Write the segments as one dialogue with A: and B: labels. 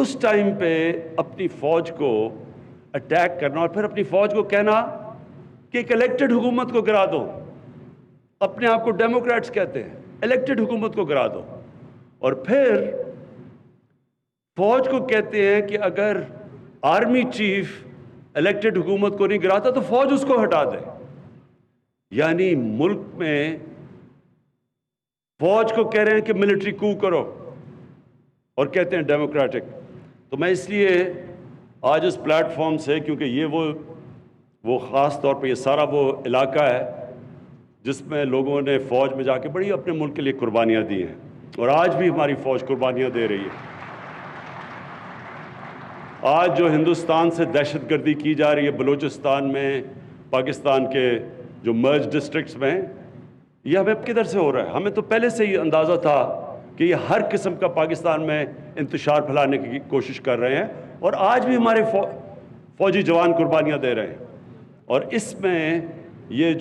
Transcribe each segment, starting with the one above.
A: اس time پہ اپنی فوج کو اٹیک کرنا اور پھر اپنی فوج کو کہنا کہ ایک الیکٹڈ حکومت کو گرا دو. اپنے آپ کو ڈیموکریٹس کہتے ہیں, الیکٹڈ حکومت کو گرا دو. اور پھر فوج کو کہتے ہیں کہ اگر آرمی چیف الیکٹڈ حکومت کو نہیں گراتا تو فوج اس کو ہٹا دے. یعنی ملک میں فوج کو کہہ رہے ہیں کہ ملٹری کو کرو اور کہتے ہیں ڈیموکریٹک. تو میں اس لیے آج اس پلیٹ فارم سے, کیونکہ یہ وہ خاص طور پہ یہ سارا وہ علاقہ ہے جس میں لوگوں نے فوج میں جا کے بڑی اپنے ملک کے لیے قربانیاں دی ہیں, اور آج بھی ہماری فوج قربانیاں دے رہی ہے. آج جو ہندوستان سے دہشت گردی کی جا رہی ہے بلوچستان میں, پاکستان کے جو مرج ڈسٹرکٹس میں, یہ ہمیں کدھر سے ہو رہا ہے؟ ہمیں تو پہلے سے ہی اندازہ تھا کہ یہ ہر قسم کا پاکستان میں انتشار پھیلانے کی کوشش کر رہے ہیں, اور آج بھی ہمارے فوجی جوان قربانیاں دے رہے ہیں. اور اس میں یہ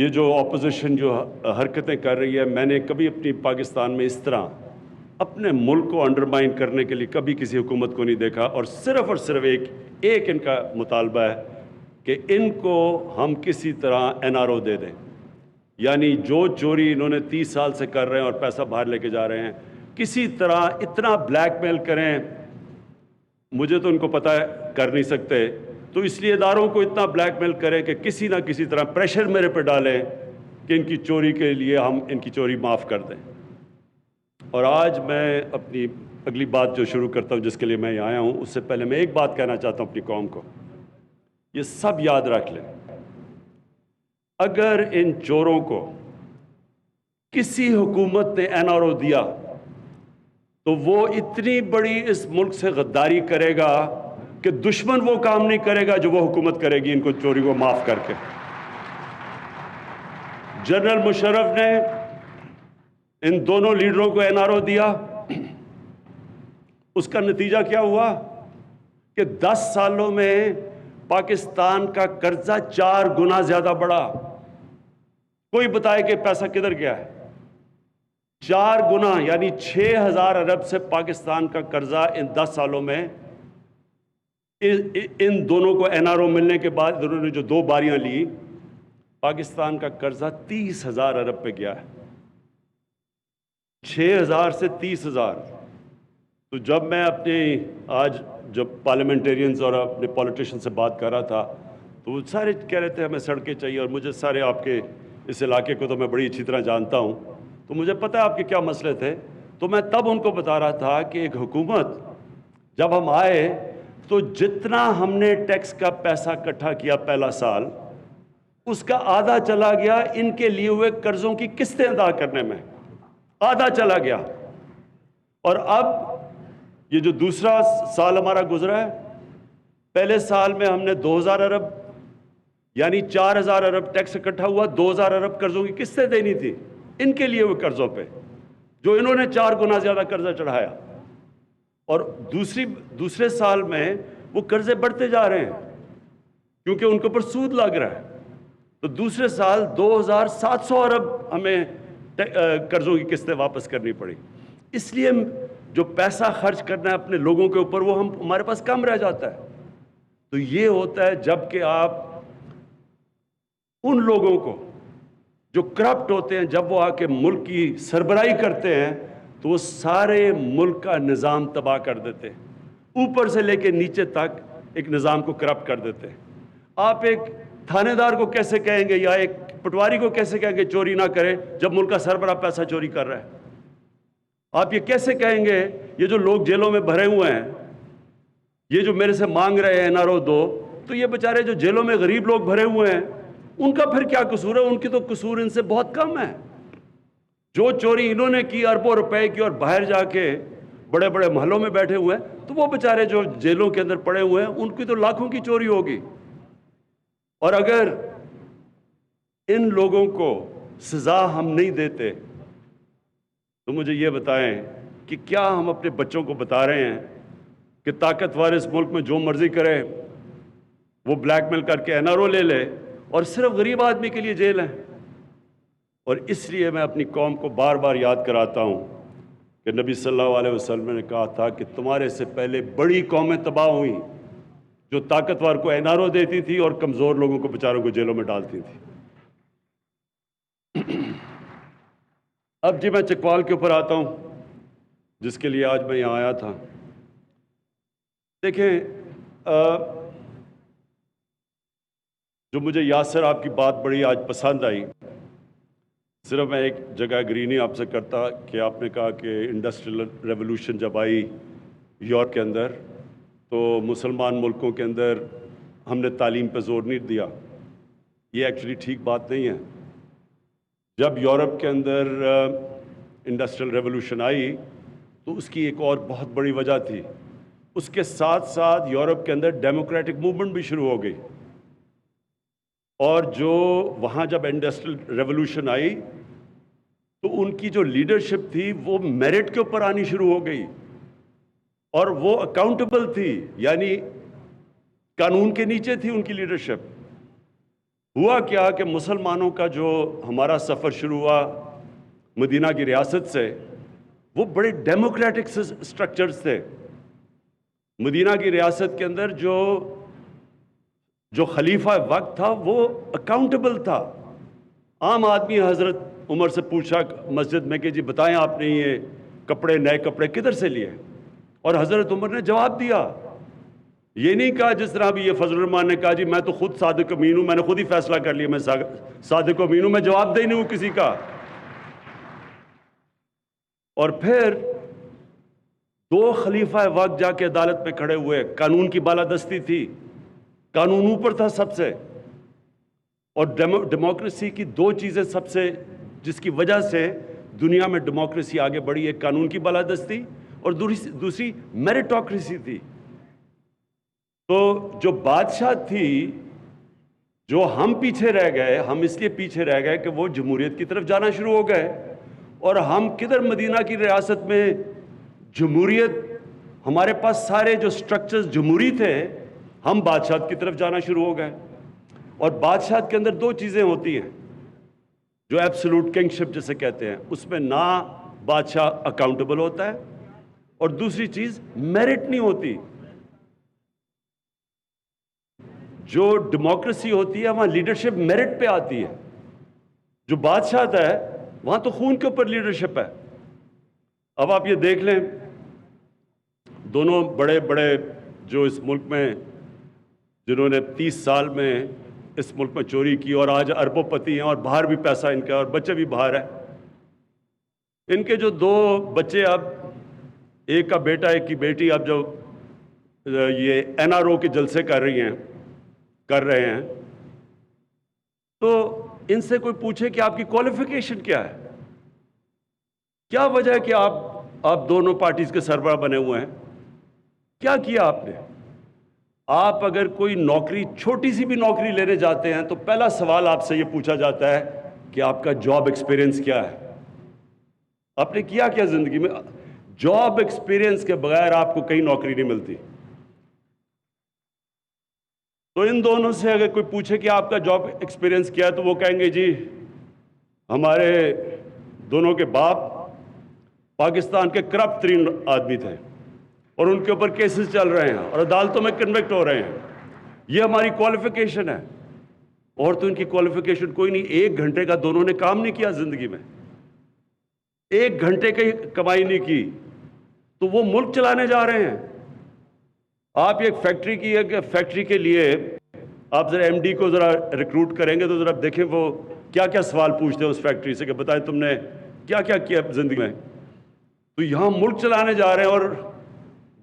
A: جو اپوزیشن جو حرکتیں کر رہی ہے, میں نے کبھی اپنی پاکستان میں اس طرح اپنے ملک کو انڈرمائن کرنے کے لیے کبھی کسی حکومت کو نہیں دیکھا. اور صرف ایک ان کا مطالبہ ہے کہ ان کو ہم کسی طرح NRO دے دیں. یعنی جو چوری انہوں نے 30 سال سے کر رہے ہیں اور پیسہ باہر لے کے جا رہے ہیں, کسی طرح اتنا بلیک میل کریں. مجھے تو ان کو پتہ ہے کر نہیں سکتے, تو اس لیے اداروں کو اتنا بلیک میل کریں کہ کسی نہ کسی طرح پریشر میرے پہ ڈالیں کہ ان کی چوری کے لیے ہم ان کی چوری معاف کر دیں. اور آج میں اپنی اگلی بات جو شروع کرتا ہوں, جس کے لیے میں یہاں آیا ہوں, اس سے پہلے میں ایک بات کہنا چاہتا ہوں اپنی قوم کو. یہ سب یاد رکھ لیں, اگر ان چوروں کو کسی حکومت نے NRO دیا تو وہ اتنی بڑی اس ملک سے غداری کرے گا کہ دشمن وہ کام نہیں کرے گا جو وہ حکومت کرے گی ان کو چوری کو معاف کر کے. جنرل مشرف نے ان دونوں لیڈروں کو NRO دیا, اس کا نتیجہ کیا ہوا کہ 10 سالوں میں پاکستان کا قرضہ 4 گنا زیادہ بڑھا. کوئی بتائے کہ پیسہ کدھر گیا ہے؟ 4 گنا, یعنی 6,000 ارب سے پاکستان کا قرضہ ان 10 سالوں میں, ان دونوں کو NRO ملنے کے بعد انہوں نے جو 2 باریاں لی, پاکستان کا قرضہ 30,000 ارب پہ گیا ہے. 6,000 سے 30,000. تو جب میں آج جب پارلیمنٹیرینز اور اپنے پولیٹیشن سے بات کر رہا تھا, تو وہ سارے کہہ رہے تھے ہمیں سڑکیں چاہیے, اور مجھے سارے آپ کے اس علاقے کو تو میں بڑی اچھی طرح جانتا ہوں, تو مجھے پتہ ہے آپ کے کیا مسئلے تھے. تو میں تب ان کو بتا رہا تھا کہ ایک حکومت جب ہم آئے تو جتنا ہم نے ٹیکس کا پیسہ اکٹھا کیا پہلا سال, اس کا آدھا چلا گیا ان کے لیے ہوئے قرضوں کی قسطیں ادا کرنے میں, آدھا چلا گیا. اور اب یہ جو دوسرا سال ہمارا گزرا ہے, پہلے سال میں ہم نے 2,000 ارب یعنی 4,000 ارب ٹیکس اکٹھا ہوا, 2,000 ارب قرضوں کی قسطیں دینی تھی ان کے لیے ہوئے قرضوں پہ, جو انہوں نے 4 گنا زیادہ قرضہ چڑھایا. اور دوسرے سال میں وہ قرضے بڑھتے جا رہے ہیں کیونکہ ان کے اوپر سود لگ رہا ہے. تو دوسرے سال 2,700 ارب ہمیں قرضوں کی قسطیں واپس کرنی پڑی. اس لیے جو پیسہ خرچ کرنا ہے اپنے لوگوں کے اوپر, وہ ہمارے پاس کم رہ جاتا ہے. تو یہ ہوتا ہے جب کہ آپ ان لوگوں کو جو کرپٹ ہوتے ہیں, جب وہ آ کے ملک کی سربراہی کرتے ہیں تو وہ سارے ملک کا نظام تباہ کر دیتے ہیں, اوپر سے لے کے نیچے تک ایک نظام کو کرپٹ کر دیتے ہیں. آپ ایک تھانے دار کو کیسے کہیں گے یا ایک پٹواری کو کیسے کہیں گے چوری نہ کرے جب ملک کا سربراہ پیسہ چوری کر رہا ہے؟ آپ یہ کیسے کہیں گے یہ جو لوگ جیلوں میں بھرے ہوئے ہیں, یہ جو میرے سے مانگ رہے ہیں NRO دو, تو یہ بیچارے جو جیلوں میں غریب لوگ بھرے ہوئے ہیں, ان کا پھر کیا قصور ہے؟ ان کی تو قصور ان سے بہت کم ہے. جو چوری انہوں نے کی اربوں روپے کی اور باہر جا کے بڑے بڑے محلوں میں بیٹھے ہوئے ہیں, تو وہ بیچارے جو جیلوں کے اندر پڑے ہوئے ہیں ان کی تو لاکھوں کی چوری ہوگی. اور اگر ان لوگوں کو سزا ہم نہیں دیتے تو مجھے یہ بتائیں کہ کیا ہم اپنے بچوں کو بتا رہے ہیں کہ طاقتور اس ملک میں جو مرضی کرے وہ بلیک میل کر کے NRO لے لے اور صرف غریب آدمی کے لیے جیل ہے؟ اور اس لیے میں اپنی قوم کو بار بار یاد کراتا ہوں کہ نبی صلی اللہ علیہ وسلم نے کہا تھا کہ تمہارے سے پہلے بڑی قومیں تباہ ہوئیں جو طاقتور کو این آر او دیتی تھی اور کمزور لوگوں کو بیچاروں کو جیلوں میں ڈالتی تھی۔ اب جی میں چکوال کے اوپر آتا ہوں جس کے لیے آج میں یہاں آیا تھا۔ دیکھیں جو مجھے یاسر آپ کی بات بڑی آج پسند آئی، صرف میں ایک جگہ اگری نہیں آپ سے کرتا کہ آپ نے کہا کہ انڈسٹریل ریولوشن جب آئی یورپ کے اندر تو مسلمان ملکوں کے اندر ہم نے تعلیم پہ زور نہیں دیا۔ یہ ایکچولی ٹھیک بات نہیں ہے۔ جب یورپ کے اندر انڈسٹریل ریولوشن آئی تو اس کی ایک اور بہت بڑی وجہ تھی، اس کے ساتھ ساتھ یورپ کے اندر ڈیموکریٹک موومنٹ بھی شروع ہو گئی، اور جو وہاں جب انڈسٹریل ریولوشن آئی تو ان کی جو لیڈرشپ تھی وہ میرٹ کے اوپر آنی شروع ہو گئی، اور وہ اکاؤنٹیبل تھی، یعنی قانون کے نیچے تھی ان کی لیڈرشپ۔ ہوا کیا کہ مسلمانوں کا جو ہمارا سفر شروع ہوا مدینہ کی ریاست سے، وہ بڑے ڈیموکریٹک سٹرکچرز تھے۔ مدینہ کی ریاست کے اندر جو خلیفہ وقت تھا وہ اکاؤنٹیبل تھا۔ عام آدمی حضرت عمر سے پوچھا مسجد میں کہ جی بتائیں آپ نے یہ کپڑے، نئے کپڑے کدھر سے لیے؟ اور حضرت عمر نے جواب دیا، یہ نہیں کہا جس طرح بھی یہ فضل الرحمان نے کہا جی میں تو خود صادق امین ہوں، میں نے خود ہی فیصلہ کر لیا، میں صادق امین ہوں، میں جواب دہ نہیں ہوں کسی کا۔ اور پھر دو خلیفہ وقت جا کے عدالت میں کھڑے ہوئے، قانون کی بالادستی تھی، قانون اوپر تھا سب سے۔ اور ڈیموکریسی کی دو چیزیں سب سے جس کی وجہ سے دنیا میں ڈیموکریسی آگے بڑھی، ایک قانون کی بالادستی اور دوسری میریٹوکریسی تھی۔ تو جو بادشاہ تھی، جو ہم پیچھے رہ گئے، ہم اس لیے پیچھے رہ گئے کہ وہ جمہوریت کی طرف جانا شروع ہو گئے، اور ہم کدھر مدینہ کی ریاست میں جمہوریت، ہمارے پاس سارے جو سٹرکچرز جمہوری تھے، ہم بادشاہت کی طرف جانا شروع ہو گئے۔ اور بادشاہت کے اندر دو چیزیں ہوتی ہیں جو ایبسولوٹ کنگشپ جسے کہتے ہیں، اس میں نہ بادشاہ اکاؤنٹیبل ہوتا ہے، اور دوسری چیز میرٹ نہیں ہوتی۔ جو ڈیموکریسی ہوتی ہے وہاں لیڈرشپ میرٹ پہ آتی ہے، جو بادشاہت ہے وہاں تو خون کے اوپر لیڈرشپ ہے۔ اب آپ یہ دیکھ لیں، دونوں بڑے بڑے جو اس ملک میں جنہوں نے 30 سال میں اس ملک میں چوری کی اور آج اربوں پتی ہیں اور باہر بھی پیسہ ان کا اور بچے بھی باہر ہیں، ان کے جو دو بچے، اب ایک کا بیٹا ایک کی بیٹی اب جو یہ این آر او کے جلسے کر رہے ہیں، تو ان سے کوئی پوچھے کہ آپ کی کوالیفیکیشن کیا ہے، کیا وجہ ہے کہ آپ دونوں پارٹیز کے سربراہ بنے ہوئے ہیں، کیا کیا آپ نے؟ آپ اگر کوئی نوکری، چھوٹی سی بھی نوکری لینے جاتے ہیں تو پہلا سوال آپ سے یہ پوچھا جاتا ہے کہ آپ کا جاب ایکسپیرینس کیا ہے، آپ نے کیا کیا زندگی میں؟ جاب ایکسپیرینس کے بغیر آپ کو کہیں نوکری نہیں ملتی۔ تو ان دونوں سے اگر کوئی پوچھے کہ آپ کا جاب ایکسپیرینس کیا ہے تو وہ کہیں گے جی ہمارے دونوں کے باپ پاکستان کے کرپٹ ترین آدمی تھے اور ان کے اوپر کیسز چل رہے ہیں اور عدالتوں میں کنوکٹ ہو رہے ہیں، یہ ہماری کوالیفیکیشن ہے۔ اور تو ان کی کوالیفیکیشن کوئی نہیں، 1 گھنٹے کا دونوں نے کام نہیں کیا زندگی میں، 1 گھنٹے کی کمائی نہیں کی، تو وہ ملک چلانے جا رہے ہیں۔ آپ ایک فیکٹری کی ہے کہ فیکٹری کے لیے آپ ذرا ایم ڈی کو ذرا ریکروٹ کریں گے تو ذرا دیکھیں وہ کیا کیا سوال پوچھتے ہیں اس فیکٹری سے کہ بتائیں تم نے کیا کیا کیا زندگی میں۔ تو یہاں ملک چلانے جا رہے ہیں اور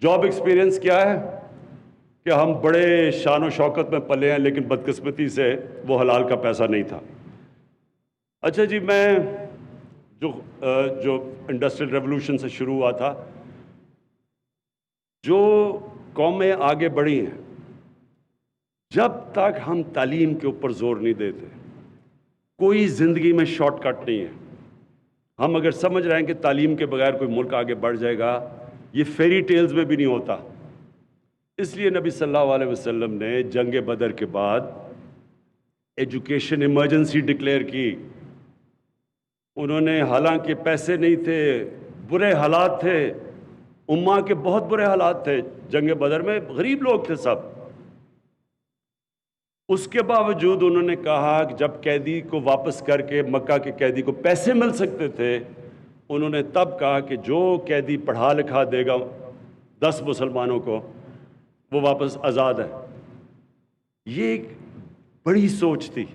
A: جاب ایکسپیرینس کیا ہے کہ ہم بڑے شان و شوکت میں پلے ہیں لیکن بدقسمتی سے وہ حلال کا پیسہ نہیں تھا۔ اچھا جی، میں جو انڈسٹریل ریولوشن سے شروع ہوا تھا، جو قومیں آگے بڑھی ہیں، جب تک ہم تعلیم کے اوپر زور نہیں دیتے، کوئی زندگی میں شارٹ کٹ نہیں ہے۔ ہم اگر سمجھ رہے ہیں کہ تعلیم کے بغیر کوئی ملک آگے بڑھ جائے گا، یہ فیری ٹیلز میں بھی نہیں ہوتا۔ اس لیے نبی صلی اللہ علیہ وسلم نے جنگ بدر کے بعد ایجوکیشن ایمرجنسی ڈکلیئر کی۔ انہوں نے، حالانکہ پیسے نہیں تھے، برے حالات تھے، امہ کے بہت برے حالات تھے، جنگ بدر میں غریب لوگ تھے سب. اس کے باوجود انہوں نے کہا کہ جب قیدی کو واپس کر کے مکہ کے قیدی کو پیسے مل سکتے تھے، انہوں نے تب کہا کہ جو قیدی پڑھا لکھا دے گا 10 مسلمانوں کو، وہ واپس آزاد ہے. یہ ایک بڑی سوچ تھی.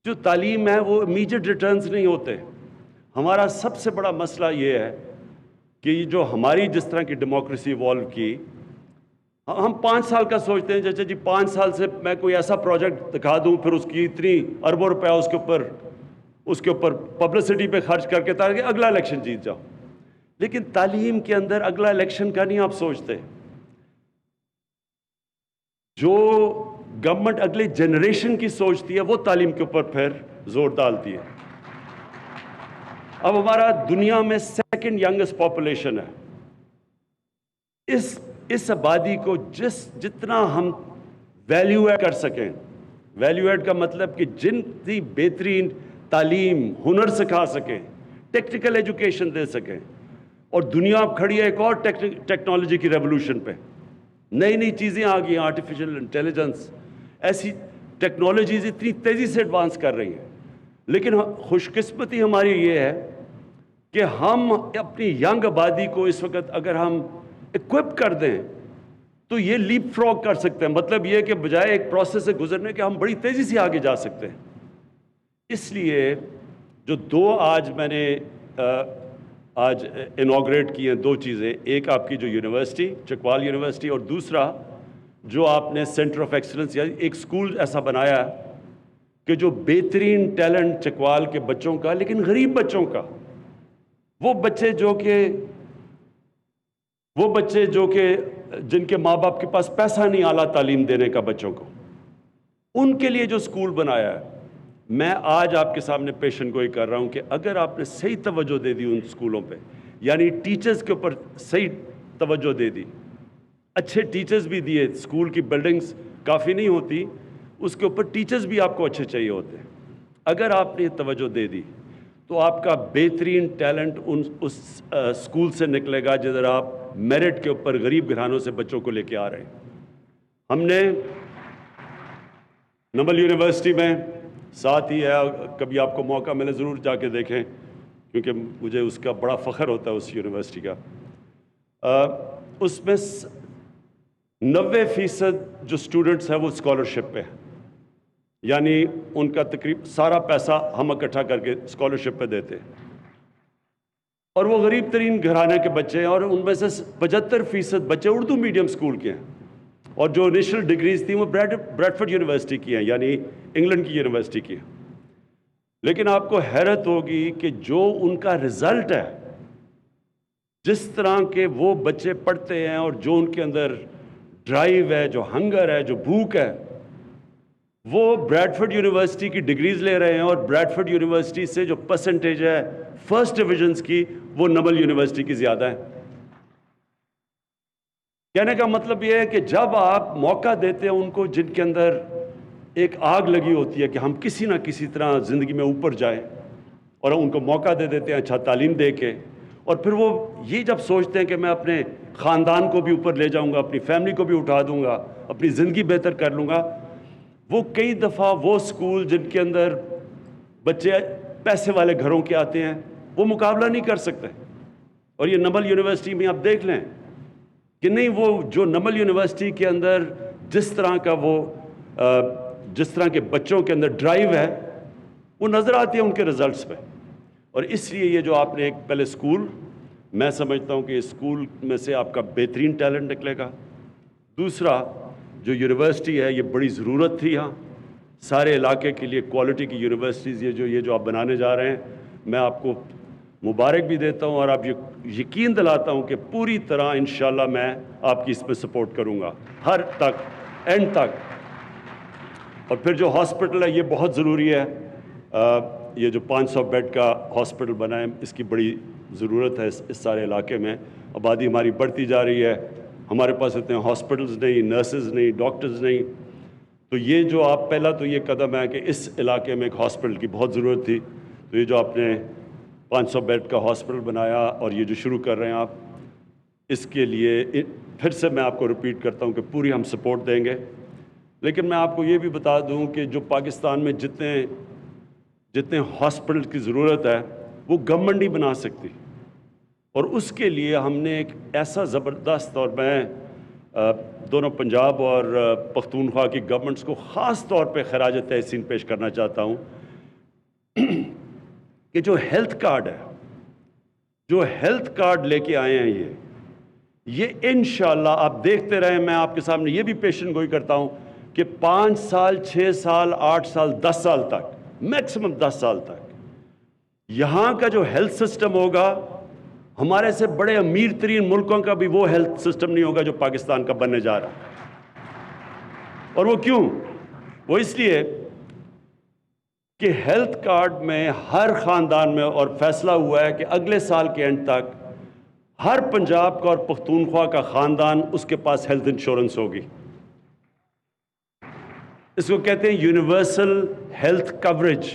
A: جو تعلیم ہے وہ امیجیٹ ریٹرنز نہیں ہوتے. ہمارا سب سے بڑا مسئلہ یہ ہے کہ یہ جو ہماری جس طرح کی ڈیموکریسی ایوالو کی، ہم 5 سال کا سوچتے ہیں جیسے جی 5 سال سے میں کوئی ایسا پروجیکٹ دکھا دوں، پھر اس کی اتنی اربوں روپیہ اس کے اوپر پبلسٹی پہ خرچ کر کے تاکہ اگلا الیکشن جیت جاؤ. لیکن تعلیم کے اندر اگلا الیکشن کا نہیں آپ سوچتے. جو گورنمنٹ اگلے جنریشن کی سوچتی ہے وہ تعلیم کے اوپر پھر زور ڈالتی ہے. اب ہمارا دنیا میں سیکنڈ ینگسٹ پاپولیشن ہے. اس آبادی کو جتنا ہم ویلیو ایڈ کر سکیں، ویلیو ایڈ کا مطلب کہ جتنی بہترین تعلیم، ہنر سکھا سکیں، ٹیکنیکل ایجوکیشن دے سکیں. اور دنیا اب کھڑی ہے ایک اور ٹیکنالوجی کی ریولوشن پہ. نئی نئی چیزیں آ گئی ہیں، آرٹیفیشل انٹیلیجنس، ایسی ٹیکنالوجیز اتنی تیزی سے ایڈوانس کر رہی ہیں. لیکن خوش قسمتی ہماری یہ ہے کہ ہم اپنی ینگ آبادی کو اس وقت اگر ہم اکوپ کر دیں تو یہ لیپ فراگ کر سکتے ہیں. مطلب یہ کہ بجائے ایک پروسیس سے گزرنے کے ہم بڑی تیزی سے آگے جا سکتے ہیں. اس لیے جو 2 آج میں نے آج انوگریٹ کی ہیں 2 چیزیں، ایک آپ کی جو یونیورسٹی چکوال یونیورسٹی، اور دوسرا جو آپ نے سینٹر آف ایکسلنس یا ایک اسکول ایسا بنایا کہ جو بہترین ٹیلنٹ چکوال کے بچوں کا، لیکن غریب بچوں کا، وہ بچے جو کہ جن کے ماں باپ کے پاس پیسہ نہیں اعلیٰ تعلیم دینے کا بچوں کو، ان کے لیے جو اسکول بنایا ہے. میں آج آپ کے سامنے پیشن گوئی کر رہا ہوں کہ اگر آپ نے صحیح توجہ دے دی ان اسکولوں پہ، یعنی ٹیچرز کے اوپر صحیح توجہ دے دی، اچھے ٹیچرز بھی دیے، اسکول کی بلڈنگز کافی نہیں ہوتی، اس کے اوپر ٹیچرز بھی آپ کو اچھے چاہیے ہوتے ہیں. اگر آپ نے توجہ دے دی تو آپ کا بہترین ٹیلنٹ اس اسکول سے نکلے گا جدھر آپ میرٹ کے اوپر غریب گھرانوں سے بچوں کو لے کے آ رہے ہیں. ہم نے نمل یونیورسٹی میں ساتھ ہی ہے، کبھی آپ کو موقع ملے ضرور جا کے دیکھیں، کیونکہ مجھے اس کا بڑا فخر ہوتا ہے اس یونیورسٹی کا. اس میں 90% جو اسٹوڈنٹس ہیں وہ اسکالرشپ پہ ہیں، یعنی ان کا تقریباً سارا پیسہ ہم اکٹھا کر کے اسکالرشپ پہ دیتے ہیں. اور وہ غریب ترین گھرانے کے بچے ہیں، اور ان میں سے 75% بچے اردو میڈیم اسکول کے ہیں. اور جو انیشل ڈگریز تھیں وہ بریڈفورڈ یونیورسٹی کی ہیں، یعنی انگلینڈ کی یونیورسٹی کی ہیں. لیکن آپ کو حیرت ہوگی کہ جو ان کا رزلٹ ہے، جس طرح کے وہ بچے پڑھتے ہیں اور جو ان کے اندر ڈرائیو ہے، جو ہنگر ہے، جو بھوک ہے، وہ بریڈفورڈ یونیورسٹی کی ڈگریز لے رہے ہیں. اور بریڈفورڈ یونیورسٹی سے جو پرسنٹیج ہے فرسٹ ڈویژنز کی، وہ نمل یونیورسٹی کی زیادہ ہے. کہنے کا مطلب یہ ہے کہ جب آپ موقع دیتے ہیں ان کو جن کے اندر ایک آگ لگی ہوتی ہے کہ ہم کسی نہ کسی طرح زندگی میں اوپر جائیں، اور ان کو موقع دے دیتے ہیں اچھا تعلیم دے کے، اور پھر وہ یہ جب سوچتے ہیں کہ میں اپنے خاندان کو بھی اوپر لے جاؤں گا، اپنی فیملی کو بھی اٹھا دوں گا، اپنی زندگی بہتر کر لوں گا، وہ کئی دفعہ وہ اسکول جن کے اندر بچے پیسے والے گھروں کے آتے ہیں وہ مقابلہ نہیں کر سکتے. اور یہ نمل یونیورسٹی میں آپ دیکھ لیں کہ نہیں، وہ جو نمل یونیورسٹی کے اندر جس طرح کے بچوں کے اندر ڈرائیو ہے وہ نظر آتی ہے ان کے رزلٹس پہ. اور اس لیے یہ جو آپ نے ایک پہلے اسکول، میں سمجھتا ہوں کہ اسکول میں سے آپ کا بہترین ٹیلنٹ نکلے گا. دوسرا جو یونیورسٹی ہے یہ بڑی ضرورت تھی یہاں سارے علاقے کے لیے کوالٹی کی یونیورسٹیز. یہ جو آپ بنانے جا رہے ہیں، میں آپ کو مبارک بھی دیتا ہوں اور آپ یقین دلاتا ہوں کہ پوری طرح انشاءاللہ میں آپ کی اس پہ سپورٹ کروں گا ہر تک، اینڈ تک. اور پھر جو ہاسپٹل ہے یہ بہت ضروری ہے. یہ جو 500 بیڈ کا ہاسپٹل بنا ہے اس کی بڑی ضرورت ہے. اس سارے علاقے میں آبادی ہماری بڑھتی جا رہی ہے، ہمارے پاس اتنے ہاسپٹلز نہیں، نرسز نہیں، ڈاکٹرز نہیں. تو یہ جو آپ پہلا تو یہ قدم ہے کہ اس علاقے میں ایک ہاسپٹل کی بہت ضرورت تھی. تو یہ جو آپ نے 500 بیڈ کا ہاسپٹل بنایا، اور یہ جو شروع کر رہے ہیں آپ، اس کے لیے پھر سے میں آپ کو ریپیٹ کرتا ہوں کہ پوری ہم سپورٹ دیں گے۔ لیکن میں آپ کو یہ بھی بتا دوں کہ جو پاکستان میں جتنے ہاسپٹل کی ضرورت ہے وہ گورنمنٹ نہیں بنا سکتی، اور اس کے لیے ہم نے ایک ایسا زبردست، اور میں دونوں پنجاب اور پختونخوا کی گورنمنٹس کو خاص طور پہ خراج تحسین پیش کرنا چاہتا ہوں کہ جو ہیلتھ کارڈ ہے، جو ہیلتھ کارڈ لے کے آئے ہیں یہ انشاءاللہ آپ دیکھتے رہیں۔ میں آپ کے سامنے یہ بھی پیشن گوئی کرتا ہوں کہ 5 سال 6 سال 8 سال 10 سال تک، میکسیمم 10 سال تک یہاں کا جو ہیلتھ سسٹم ہوگا، ہمارے سے بڑے امیر ترین ملکوں کا بھی وہ ہیلتھ سسٹم نہیں ہوگا جو پاکستان کا بننے جا رہا ہے۔ اور وہ کیوں؟ وہ اس لیے کہ ہیلتھ کارڈ میں ہر خاندان میں، اور فیصلہ ہوا ہے کہ اگلے سال کے اینڈ تک ہر پنجاب کا اور پختونخوا کا خاندان اس کے پاس ہیلتھ انشورنس ہوگی۔ اس کو کہتے ہیں یونیورسل ہیلتھ کوریج۔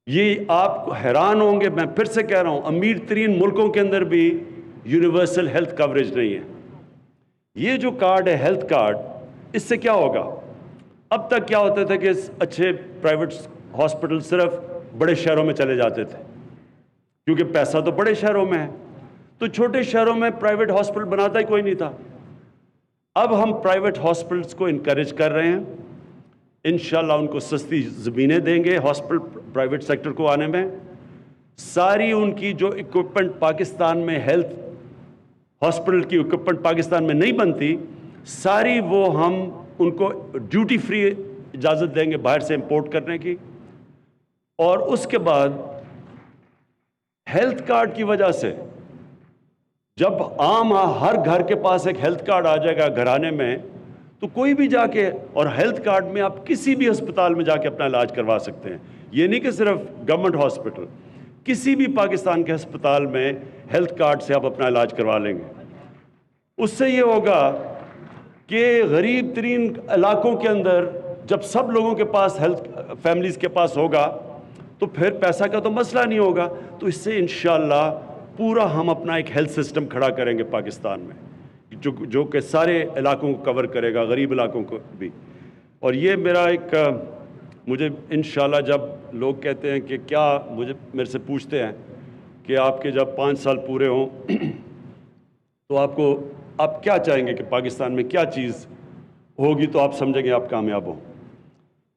A: یہ آپ حیران ہوں گے، میں پھر سے کہہ رہا ہوں، امیر ترین ملکوں کے اندر بھی یونیورسل ہیلتھ کوریج نہیں ہے۔ یہ جو کارڈ ہے ہیلتھ کارڈ، اس سے کیا ہوگا؟ اب تک کیا ہوتا تھا کہ اچھے پرائیویٹ ہاسپٹل صرف بڑے شہروں میں چلے جاتے تھے، کیونکہ پیسہ تو بڑے شہروں میں ہے، تو چھوٹے شہروں میں پرائیویٹ ہاسپٹل بناتا ہی کوئی نہیں تھا۔ اب ہم پرائیویٹ ہاسپٹلس کو انکریج کر رہے ہیں، انشاءاللہ ان کو سستی زمینیں دیں گے ہاسپٹل پرائیویٹ سیکٹر کو آنے میں۔ ساری ان کی جو اکوپمنٹ پاکستان میں، ہیلتھ ہاسپٹل کی اکوپمنٹ پاکستان میں نہیں بنتی، ساری وہ ہم ان کو ڈیوٹی فری اجازت دیں گے باہر سے امپورٹ کرنے کی۔ اور اس کے بعد ہیلتھ کارڈ کی وجہ سے جب عام ہر گھر کے پاس ایک ہیلتھ کارڈ آ جائے گا گھرانے میں، تو کوئی بھی جا کے، اور ہیلتھ کارڈ میں آپ کسی بھی ہسپتال میں جا کے اپنا علاج کروا سکتے ہیں۔ یہ نہیں کہ صرف گورنمنٹ ہاسپٹل، کسی بھی پاکستان کے ہسپتال میں ہیلتھ کارڈ سے آپ اپنا علاج کروا لیں گے۔ اس سے یہ ہوگا کہ غریب ترین علاقوں کے اندر جب سب لوگوں کے پاس ہیلتھ فیملیز کے پاس ہوگا تو پھر پیسہ کا تو مسئلہ نہیں ہوگا، تو اس سے انشاءاللہ پورا ہم اپنا ایک ہیلتھ سسٹم کھڑا کریں گے پاکستان میں، جو کہ سارے علاقوں کو کور کرے گا، غریب علاقوں کو بھی۔ اور یہ میرا ایک مجھے انشاءاللہ جب لوگ کہتے ہیں کہ کیا، میرے سے پوچھتے ہیں کہ آپ کے جب 5 سال پورے ہوں تو آپ کیا چاہیں گے کہ پاکستان میں کیا چیز ہوگی تو آپ سمجھیں گے آپ کامیاب ہوں؟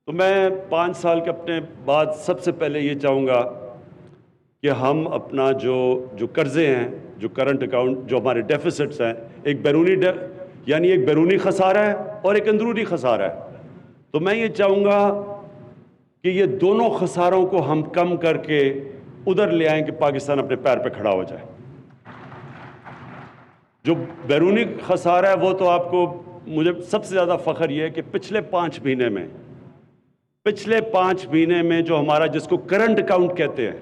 A: تو میں 5 سال کے اپنے بعد سب سے پہلے یہ چاہوں گا کہ ہم اپنا جو قرضے ہیں، جو کرنٹ اکاؤنٹ، جو ہمارے ڈیفیسٹس ہیں، ایک بیرونی خسارہ ہے اور ایک اندرونی خسارہ ہے، تو میں یہ چاہوں گا کہ یہ دونوں خساروں کو ہم کم کر کے ادھر لے آئیں کہ پاکستان اپنے پیر پہ کھڑا ہو جائے۔ جو بیرونی خسارہ ہے وہ تو آپ کو، مجھے سب سے زیادہ فخر یہ ہے کہ پچھلے 5 مہینے میں جو ہمارا، جس کو کرنٹ اکاؤنٹ کہتے ہیں،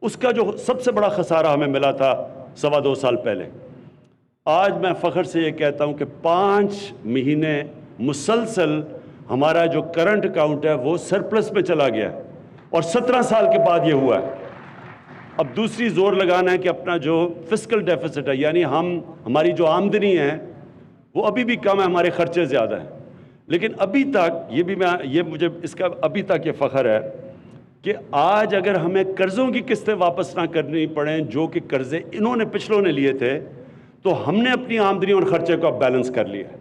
A: اس کا جو سب سے بڑا خسارہ ہمیں ملا تھا 2.25 سال پہلے، آج میں فخر سے یہ کہتا ہوں کہ 5 مہینے مسلسل ہمارا جو کرنٹ اکاؤنٹ ہے وہ سرپلس میں چلا گیا ہے، اور 17 سال کے بعد یہ ہوا ہے۔ اب دوسری زور لگانا ہے کہ اپنا جو فسکل ڈیفیسٹ ہے، یعنی ہماری جو آمدنی ہے وہ ابھی بھی کم ہے، ہمارے خرچے زیادہ ہیں، لیکن ابھی تک مجھے اس کا ابھی تک یہ فخر ہے کہ آج اگر ہمیں قرضوں کی قسطیں واپس نہ کرنی پڑیں، جو کہ قرضے انہوں نے پچھلوں نے لیے تھے، تو ہم نے اپنی آمدنی اور خرچے کو اب بیلنس کر لیا ہے،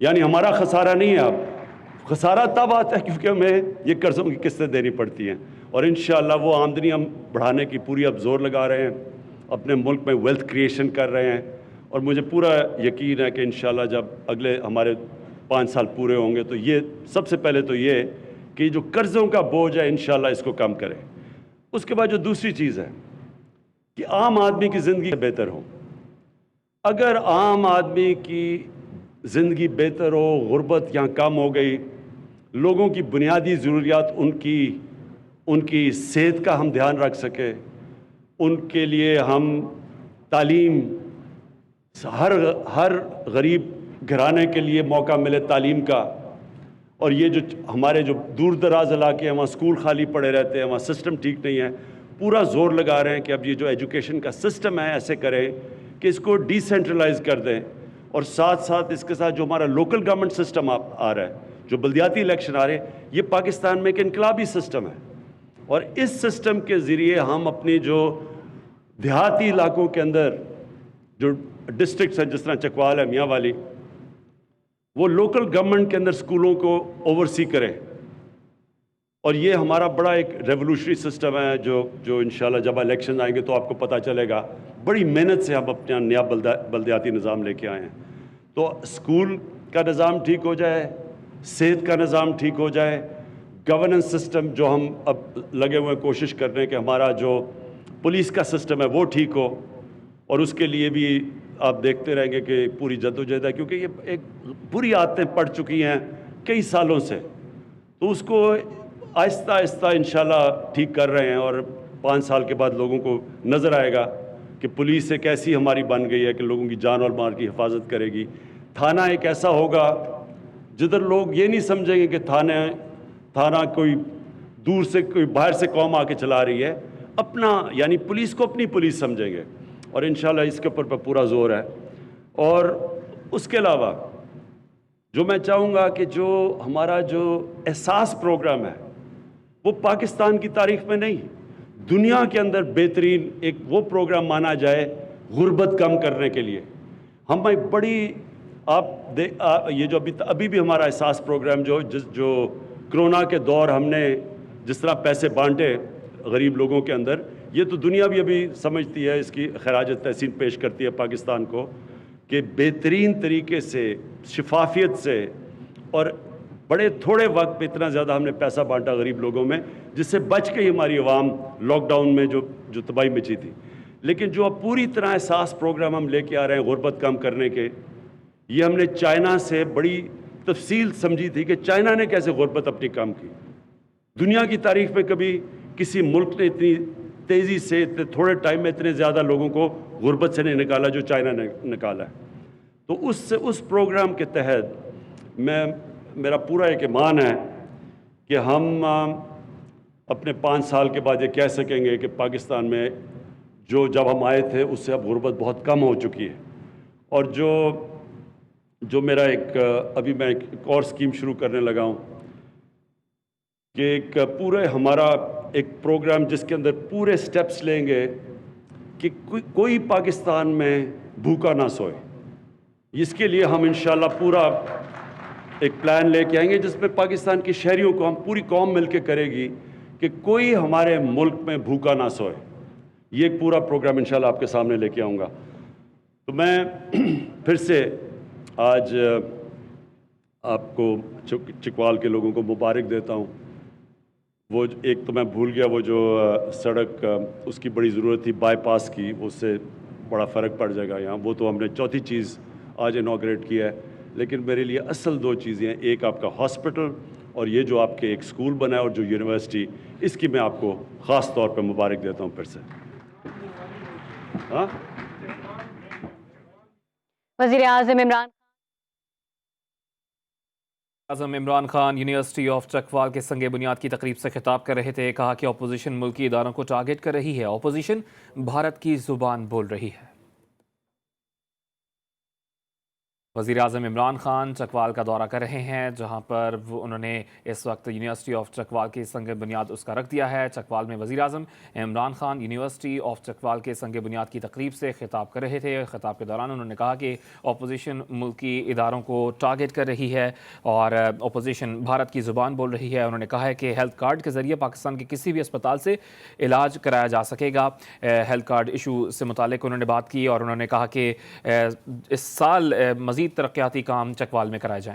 A: یعنی ہمارا خسارہ نہیں ہے۔ اب خسارہ تب آتا ہے کیونکہ ہمیں یہ قرضوں کی قسطیں دینی پڑتی ہیں، اور انشاءاللہ وہ آمدنی ہم بڑھانے کی پوری اب زور لگا رہے ہیں، اپنے ملک میں ویلتھ کریشن کر رہے ہیں، اور مجھے پورا یقین ہے کہ انشاءاللہ جب اگلے ہمارے 5 سال پورے ہوں گے تو یہ سب سے پہلے تو یہ کہ جو قرضوں کا بوجھ ہے انشاءاللہ اس کو کم کریں۔ اس کے بعد جو دوسری چیز ہے کہ عام آدمی کی زندگی بہتر ہو۔ اگر عام آدمی کی زندگی بہتر ہو، غربت یہاں کم ہو گئی، لوگوں کی بنیادی ضروریات، ان کی صحت کا ہم دھیان رکھ سکے، ان کے لیے ہم تعلیم، ہر غریب گھرانے کے لیے موقع ملے تعلیم کا، اور یہ جو ہمارے جو دور دراز علاقے ہیں وہاں اسکول خالی پڑے رہتے ہیں، وہاں سسٹم ٹھیک نہیں ہے، پورا زور لگا رہے ہیں کہ اب یہ جو ایجوکیشن کا سسٹم ہے ایسے کریں کہ اس کو ڈی سینٹرلائز کر دیں، اور ساتھ ساتھ اس کے ساتھ جو ہمارا لوکل گورنمنٹ سسٹم آ رہا ہے، جو بلدیاتی الیکشن آ رہے ہیں، یہ پاکستان میں ایک انقلابی سسٹم ہے، اور اس سسٹم کے ذریعے ہم اپنی جو دیہاتی علاقوں کے اندر جو ڈسٹرکٹس ہیں، جس طرح چکوال ہے، میاں والی، وہ لوکل گورنمنٹ کے اندر سکولوں کو اوورسی کریں. اور یہ ہمارا بڑا ایک ریولوشنری سسٹم ہے جو انشاءاللہ جب الیکشن آئیں گے تو آپ کو پتہ چلے گا. بڑی محنت سے ہم اپنا نیا بلدیاتی نظام لے کے آئے ہیں. تو اسکول کا نظام ٹھیک ہو جائے، صحت کا نظام ٹھیک ہو جائے، گورننس سسٹم جو ہم اب لگے ہوئے کوشش کر رہے ہیں کہ ہمارا جو پولیس کا سسٹم ہے وہ ٹھیک ہو، اور اس کے لیے بھی آپ دیکھتے رہیں گے کہ پوری جدوجہد ہے، کیونکہ یہ ایک بری عادتیں پڑ چکی ہیں کئی سالوں سے. تو اس کو آہستہ آہستہ انشاءاللہ ٹھیک کر رہے ہیں، اور 5 سال کے بعد لوگوں کو نظر آئے گا کہ پولیس ایک ایسی ہماری بن گئی ہے کہ لوگوں کی جان اور مال کی حفاظت کرے گی. تھانہ ایک ایسا ہوگا جدھر لوگ یہ نہیں سمجھیں گے کہ تھانہ کوئی دور سے کوئی باہر سے قوم آ کے چلا رہی ہے، اپنا یعنی پولیس کو اپنی پولیس سمجھیں گے. اور انشاءاللہ اس کے اوپر پورا زور ہے. اور اس کے علاوہ جو میں چاہوں گا کہ جو ہمارا جو احساس پروگرام ہے وہ پاکستان کی تاریخ میں نہیں، دنیا کے اندر بہترین ایک وہ پروگرام مانا جائے غربت کم کرنے کے لیے. ہم ایک بڑی یہ جو ابھی بھی ہمارا احساس پروگرام جو کرونا کے دور ہم نے جس طرح پیسے بانٹے غریب لوگوں کے اندر، یہ تو دنیا بھی ابھی سمجھتی ہے، اس کی خراج تحسین پیش کرتی ہے پاکستان کو کہ بہترین طریقے سے شفافیت سے اور بڑے تھوڑے وقت پہ اتنا زیادہ ہم نے پیسہ بانٹا غریب لوگوں میں، جس سے بچ کے ہماری عوام لاک ڈاؤن میں جو تباہی مچی تھی. لیکن جو اب پوری طرح احساس پروگرام ہم لے کے آ رہے ہیں غربت کم کرنے کے، یہ ہم نے چائنا سے بڑی تفصیل سمجھی تھی کہ چائنا نے کیسے غربت اپنی کم کی. دنیا کی تاریخ میں کبھی کسی ملک نے اتنی تیزی سے اتنے تھوڑے ٹائم میں اتنے زیادہ لوگوں کو غربت سے نہیں نکالا جو چائنا نے نکالا ہے. تو اس پروگرام کے تحت میرا پورا ایک ایمان ہے کہ ہم اپنے 5 سال کے بعد یہ کہہ سکیں گے کہ پاکستان میں جب ہم آئے تھے اس سے اب غربت بہت کم ہو چکی ہے. اور جو میرا ابھی میں ایک اور اسکیم شروع کرنے لگا ہوں کہ ایک پورے ہمارا ایک پروگرام جس کے اندر پورے سٹیپس لیں گے کہ کوئی پاکستان میں بھوکا نہ سوئے. اس کے لیے ہم انشاءاللہ پورا ایک پلان لے کے آئیں گے جس میں پاکستان کے شہریوں کو ہم پوری قوم مل کے کرے گی کہ کوئی ہمارے ملک میں بھوکا نہ سوئے. یہ ایک پورا پروگرام انشاءاللہ آپ کے سامنے لے کے آؤں گا. تو میں پھر سے آج آپ کو چکوال کے لوگوں کو مبارک دیتا ہوں. وہ ایک تو میں بھول گیا، وہ جو سڑک اس کی بڑی ضرورت تھی بائی پاس کی، اس سے بڑا فرق پڑ جائے گا یہاں، وہ تو ہم نے چوتھی چیز آج انوگریٹ کیا ہے. لیکن میرے لیے اصل 2 چیزیں ہیں، ایک آپ کا ہاسپٹل اور یہ جو آپ کے ایک اسکول بنا ہے اور جو یونیورسٹی، اس کی میں آپ کو خاص طور پہ مبارک دیتا ہوں پھر سے.
B: وزیر اعظم
C: عمران خان یونیورسٹی آف چکوال کے سنگ بنیاد کی تقریب سے خطاب کر رہے تھے. کہا کہ اپوزیشن ملکی اداروں کو ٹارگٹ کر رہی ہے، اپوزیشن بھارت کی زبان بول رہی ہے. وزیر اعظم عمران خان چکوال کا دورہ کر رہے ہیں، جہاں پر انہوں نے اس وقت یونیورسٹی آف چکوال کی سنگ بنیاد اس کا رکھ دیا ہے. چکوال میں وزیر اعظم عمران خان یونیورسٹی آف چکوال کے سنگ بنیاد کی تقریب سے خطاب کر رہے تھے. خطاب کے دوران انہوں نے کہا کہ اپوزیشن ملکی اداروں کو ٹارگٹ کر رہی ہے اور اپوزیشن بھارت کی زبان بول رہی ہے. انہوں نے کہا ہے کہ ہیلتھ کارڈ کے ذریعے پاکستان کے کسی بھی اسپتال سے علاج کرایا جا سکے گا. ہیلتھ کارڈ ایشو سے متعلق انہوں نے بات کی اور انہوں نے کہا کہ اس سال مزید ترقیاتی کام چکوال میں کرائے جائیں.